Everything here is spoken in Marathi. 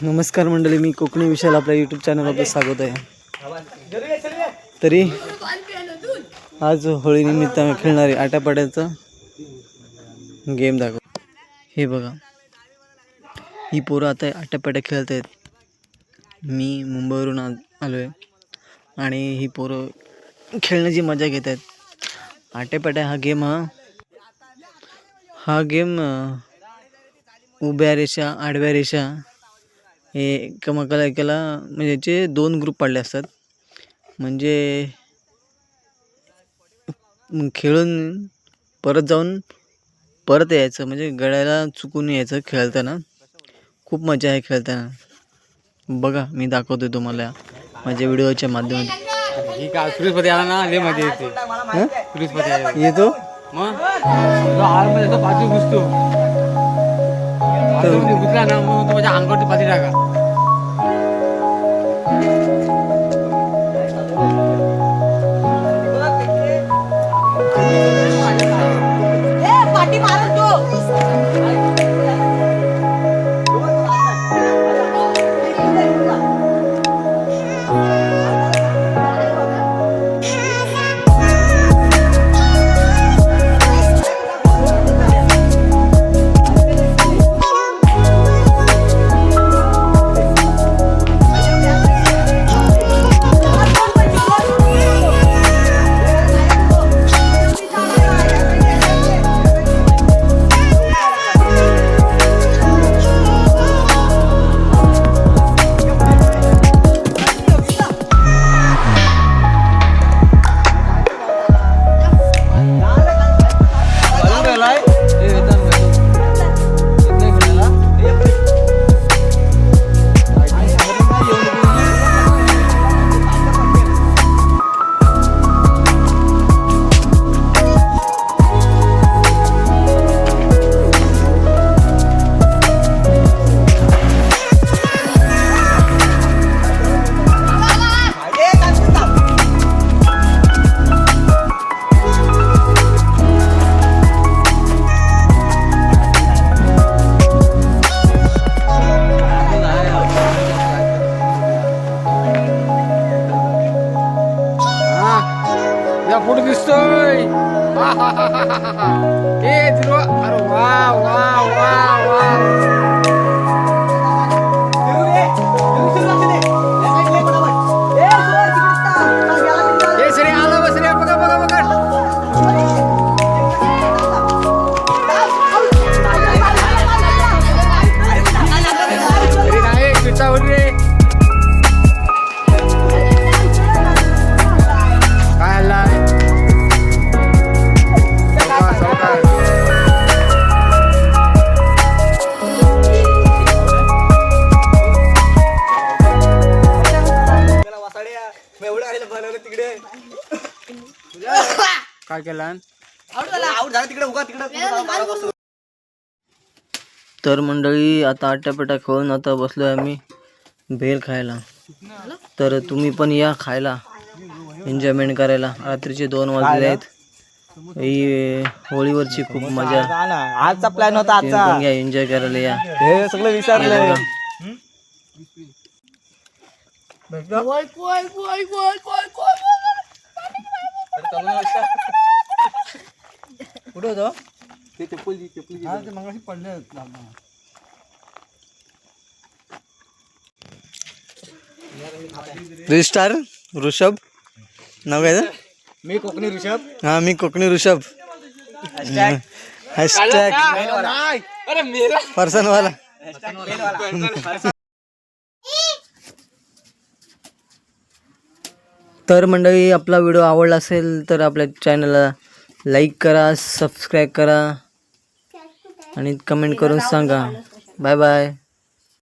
नमस्कार मंडळी, मी कोकणी विशाल आपल्या यूट्यूब चॅनल आपलं स्वागत आहे. तरी आज होळीनिमित्त खेळणारे आट्यापाट्याचा गेम दाखव. हे बघा, ही पोरं आता आट्यापाट्या खेळत आहेत. मी मुंबईवरून आलो आहे आणि ही पोरं खेळण्याची मजा घेत आहेत. आट्यापाट्या हा गेम उभ्या रेषा आडव्या रेषा हे एकमेकाला म्हणजे याचे 2 ग्रुप पाडले असतात. म्हणजे खेळून परत जाऊन परत यायचं, म्हणजे गड्याला चुकून यायचं. खेळताना खूप मजा आहे. खेळताना बघा, मी दाखवतोय तुम्हाला माझ्या व्हिडिओच्या माध्यमातून. ही का सुरेशपती आला ना, लय मजा येते. सुरेशपती येतो मग आरमध्ये तो पाठी घुसतो, घुसला ना मग तो माझ्या अंगावरती पाठी टाका. फोटो दिसतोय. अरे वा वा वा वा. सरे आला बस रे, बघा बघा बघा. नाही चिट्टा होती रे. काय केला तर मंडळी, आता आट्यापाट्या खेळून आता बसलोय आम्ही भेल खायला. तर तुम्ही पण या खायला, एन्जॉयमेंट करायला. रात्रीचे 2 वाजले आहेत. ही होळीवरची खूप मजा. आजचा प्लॅन होता. आजचा या, एन्जॉय करायला या. हे सगळं विसरलं. कुठं होतं ते मगाशी पडले. रिस्टार ऋषभ नाव काय? मी कोकणी ऋषभ. हा, मी कोकणी ऋषभ. हॅशटॅग पर्सनवाला. तर मंडळी, आपला व्हिडिओ आवडला असेल तर आपल्या चॅनलला लाईक करा, सबस्क्राईब करा आणि कमेंट करून सांगा. Bye bye.